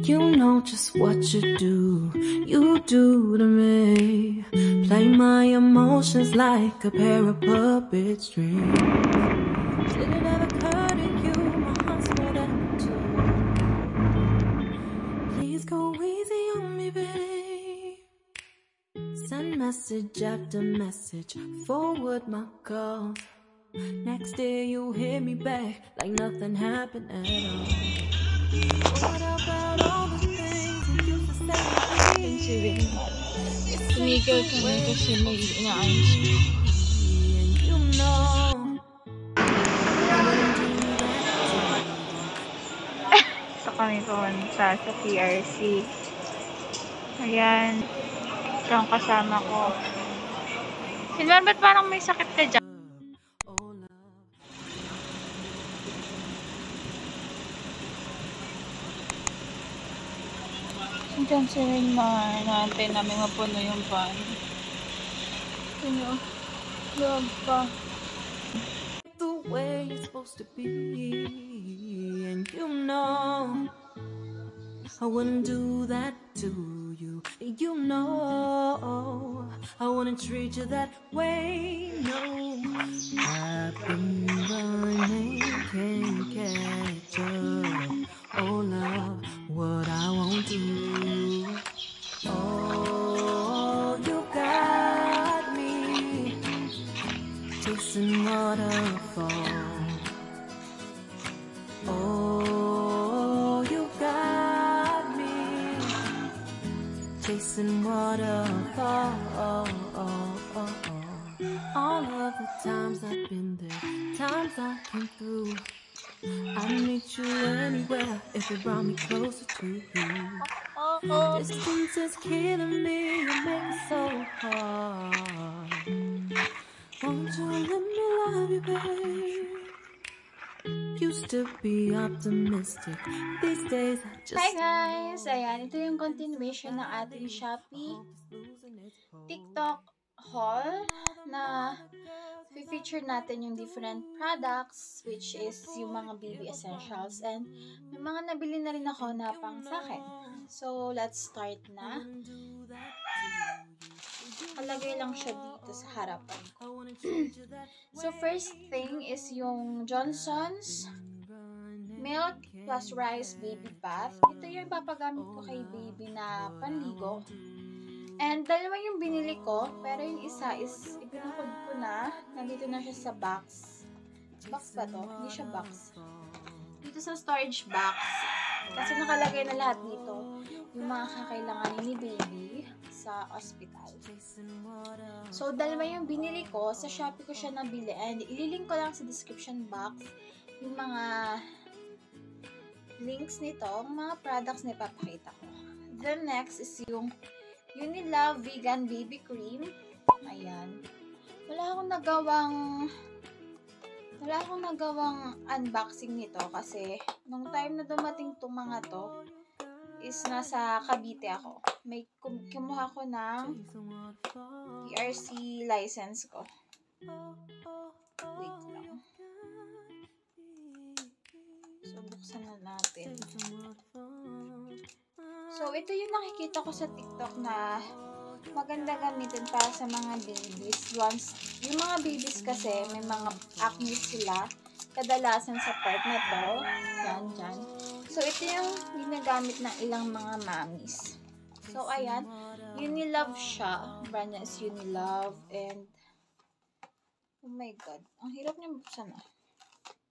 You know just what you do to me. Play my emotions like a pair of puppet strings. Did it ever occur to you my heart's more than two? Please go easy on me, babe. Send message after message, forward my calls. Next day you hit me back like nothing happened at all. What about all the things you used to say to me? Tumigil kami kasi may inaayos mo. And you know I wouldn't do that to you. Ito kami pumunta sa PRC. Ayan. Ito ang kasama ko. Silvan, ba't parang may sakit ka dyan? Oh, love. Diyan si Rinman. Naantay namin mapuno yung van. Ito nyo. Love pa. The way it's supposed to be, and you know I wouldn't do that to you. You know I wouldn't treat you that way. No, I've been running, can't catch up. Oh love, what I won't do. Oh, you got me chasing waterfalls. Oh, you got me chasing waterfalls. All of the times I've been there, times I came through, I'd meet you anywhere if it brought me closer to you. Distance is killing me, you make it so hard. Won't you let me love you, babe? Used to be optimistic, these days I just... Hi guys! Ayan, ito yung continuation ng ating Shopee TikTok haul na feature natin yung different products, which is yung mga baby essentials, and may mga nabili na rin ako na pang sa akin. So, let's start na. Kalagay lang siya dito sa harapan ko. So, first thing is yung Johnson's Milk plus Rice Baby Bath. Ito yung ipapagamit ko kay baby na panligo. And dalawa yung binili ko, pero yung isa is ibinukod ko na. Nandito na siya sa box. Box ba to? Hindi siya box. Dito sa storage box. Kasi nakalagay na lahat dito yung mga kakailanganin ni baby sa hospital. So, dalawa yung binili ko. Sa Shopee ko siya nabili. And ililink ko lang sa description box yung mga links nito, mga products na ipapakita ko. Then, next is yung Unilove Vegan Baby Cream. Ayan. Wala akong nagawang unboxing nito kasi nung time na dumating itong mga to is nasa Cavite ako. May kumuha ko ng PRC license ko. Wait lang. So, buksan na natin. So, ito yung nakikita ko sa TikTok na maganda gamitin para sa mga babies. Yung mga babies kasi, may mga acne sila. Kadalasan sa part na to. Yan, dyan. So, ito yung ginagamit ng ilang mga mommies. So, ayan. Unilove siya. Brand niya is Unilove. And, oh my God. Ang hirap niya buksan ah.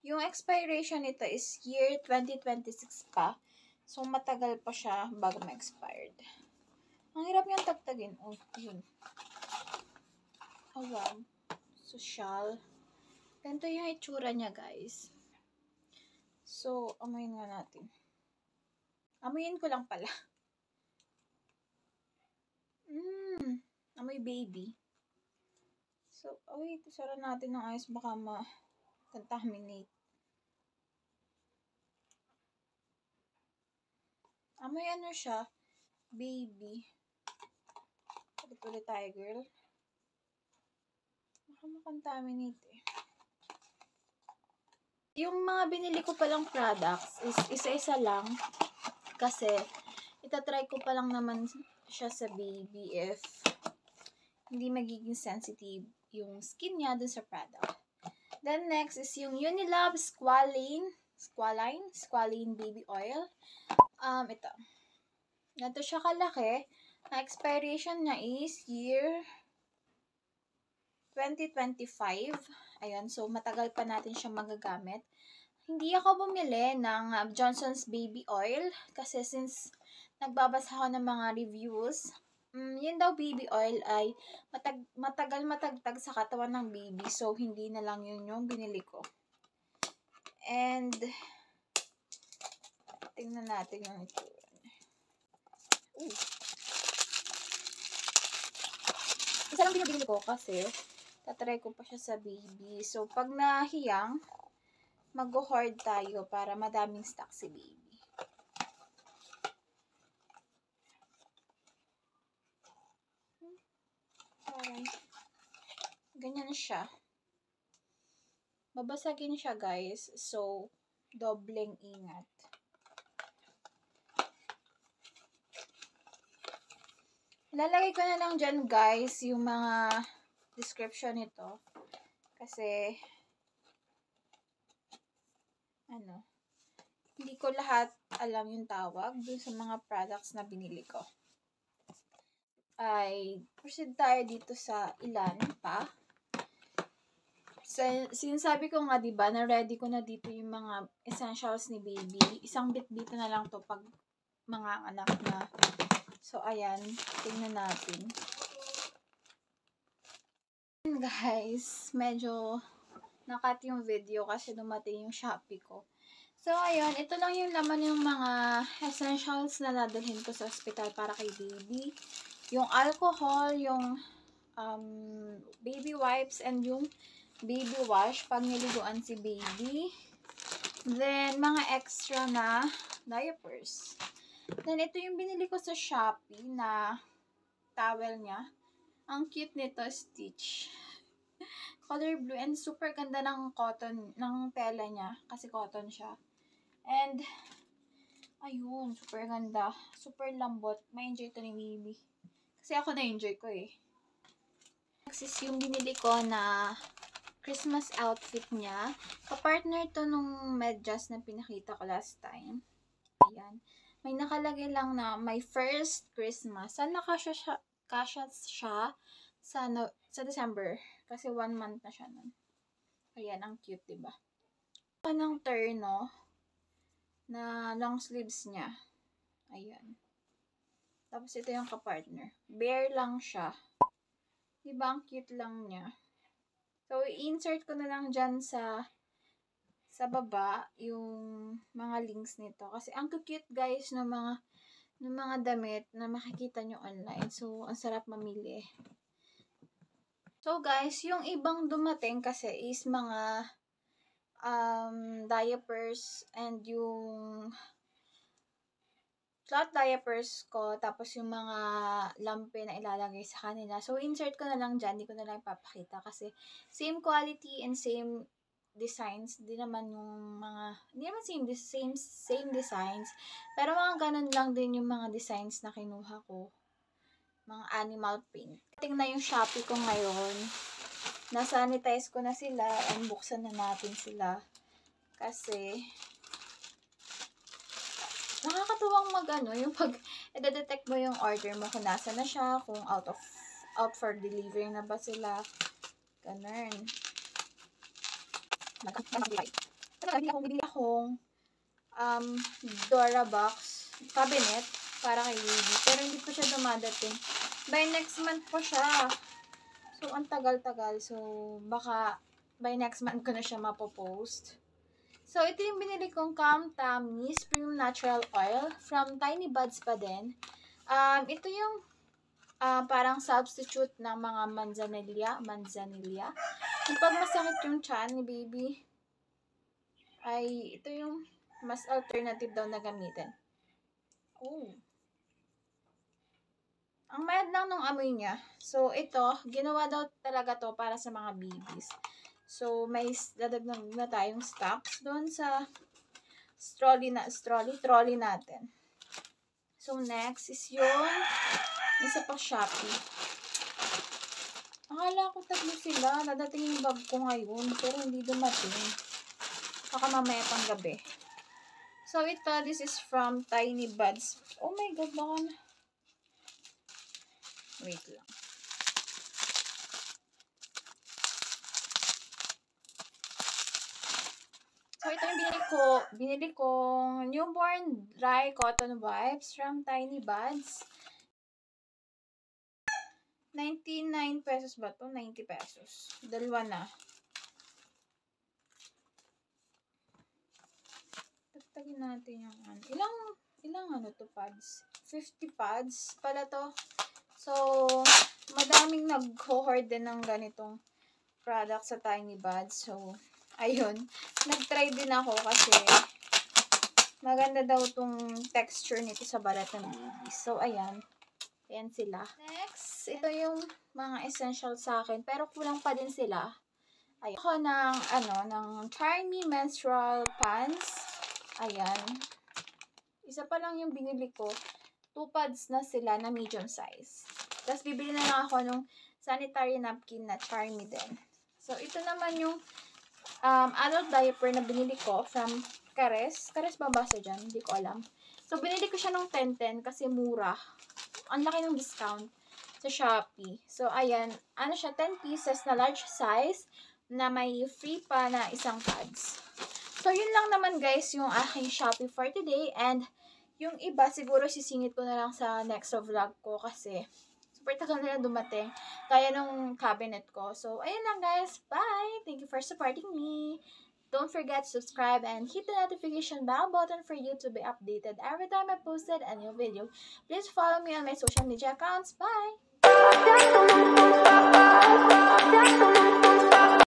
Yung expiration nito is year 2026 pa. So, matagal pa siya bago ma-expired. Ang hirap niyang tagtagin. Oh, yun. Oh, wow. Social. Ganito yung itsura niya, guys. So, amuyin nga natin. Amuyin ko lang pala. Amoy baby. So, wait. Sara natin ng ayos. Baka ma-contaminate. Amoy ano siya? Baby. Ulit tayo, girl. Baka ma-contaminate eh. Yung mga binili ko palang products is isa-isa lang. Kasi, itatry ko pa lang naman siya sa baby if hindi magiging sensitive yung skin niya dun sa product. Then next is yung Unilab Squalane Baby Oil. Ito. Ganito siya kalaki. Ang expiration niya is year 2025. Ayun, so matagal pa natin siya magagamit. Hindi ako bumili ng Johnson's Baby Oil kasi since nagbabasa ako ng mga reviews, yun daw baby oil ay matagal matagtag sa katawan ng baby. So, hindi na lang yun yung binili ko. And, tingnan natin yung ito. Isa lang binibili ko kasi tatry ko pa siya sa baby. So, pag nahiyang, mag-hoard tayo para madaming stock si baby. Ganyan siya. Babasagin siya, guys. So, dobleng ingat. Lalagay ko na lang dyan, guys, yung mga description nito. Kasi, hindi ko lahat alam yung tawag dun sa mga products na binili ko. Ay, proceed tayo dito sa ilan pa. Sinasabi ko nga, diba, na ready ko na dito yung mga essentials ni baby. Isang bit-bit na lang to pag mga anak na. So, ayan. Tingnan natin. Guys, medyo nakat yung video kasi dumating yung Shopee ko. So, ayun. Ito lang yung laman yung mga essentials na dadalhin ko sa hospital para kay baby. Yung alcohol, yung baby wipes, and yung baby wash pag niliguan si baby. Then, mga extra na diapers. Then, ito yung binili ko sa Shopee na towel niya. Ang cute nito, Stitch. Color blue and super ganda ng cotton, ng tela niya. Kasi cotton siya. And, ayun, super ganda. Super lambot. Ma-enjoy ito ni baby. Kasi ako na-enjoy ko eh. Next is yung binili ko na Christmas outfit niya. Kapartner to nung medyas na pinakita ko last time. Ayan. May nakalagay lang na my first Christmas. Sana kasya siya sa December. Kasi 1 month na siya nun. Ayan, ang cute, diba? Ito ng terno na long sleeves niya. Ayan. Tapos ito yung kapartner. Bare lang siya. Diba, ang cute lang niya. So, i-insert ko na lang dyan sa baba yung mga links nito. Kasi ang cute, guys, ng mga damit na makikita nyo online. So, ang sarap mamili. So, guys, yung ibang dumating kasi is mga diapers and yung cloth diapers ko, tapos yung mga lampe na ilalagay sa kanila. So, insert ko na lang dyan. Hindi ko na lang ipapakita kasi same quality and same designs. Di naman yung mga, hindi naman same designs. Pero mga ganun lang din yung mga designs na kinuha ko. Mga animal print. Tingnan yung Shopee ko ngayon. Na-sanitize ko na sila and buksan na natin sila. Kasi, nakakatuwang yung pag i-detect mo yung order mo kung nasa na siya, kung out for delivery na ba sila. Ganun. Bibili akong Dora box cabinet para kay baby. Pero hindi po siya dumadating. By next month po siya. So, ang tagal-tagal. So, baka by next month ko na siya mapopost. So, ito yung binili kong Calm Tummy Premium Natural Oil from Tiny Buds pa din. Ito yung parang substitute ng mga manzanilla. Yung pag masakit yung tiyan ni baby, ay ito yung mas alternative daw na gamitin. Oh. Ang mayad lang nung amoy niya. So, ito, ginawa daw talaga to para sa mga babies. So, may dadagdag na tayong stocks doon sa trolley natin. So, next is yung isa pa Shopee. Akala ko 3 sila. Dadating yung bag ko ngayon. Pero hindi dumating. Baka mamaya pang gabi. So, ito, this is from Tiny Buds. Oh my God, baka na. Wait lang. So, ito yung binili kong newborn dry cotton wipes from Tiny Buds. 99 pesos ba to? 90 pesos. Dalawa na. Tagtagin natin yung ano. Ilang ano to pads? 50 pads pala to. So, madaming nag-hoard din ng ganitong product sa Tiny Buds. So, ayun. Nag-try din ako kasi maganda daw tong texture nito sa balat ng babies. So, ayan. Ayan sila. Next, ito yung mga essential sa akin. Pero kulang pa din sila. Ayun. Ako ng Charmy menstrual pants. Ayan. Isa pa lang yung binili ko. 2 pads na sila na medium size. Tapos, bibili na lang ako nung sanitary napkin na Charmy din. So, ito naman yung adult diaper na binili ko from Cares. Cares ba basa dyan? Hindi ko alam. So, binili ko siya nung 10-10 kasi mura. Ang laki ng discount sa Shopee. So, ayan. Ano siya? 10 pieces na large size na may free pa na isang pads. So, yun lang naman guys yung aking Shopee for today. And, yung iba siguro sisingit ko na lang sa next vlog ko kasi super tagal na dumating. Kaya nung cabinet ko. So, ayun lang guys. Bye! Thank you for supporting me. Don't forget to subscribe and hit the notification bell button for you to be updated every time I posted a new video. Please follow me on my social media accounts. Bye!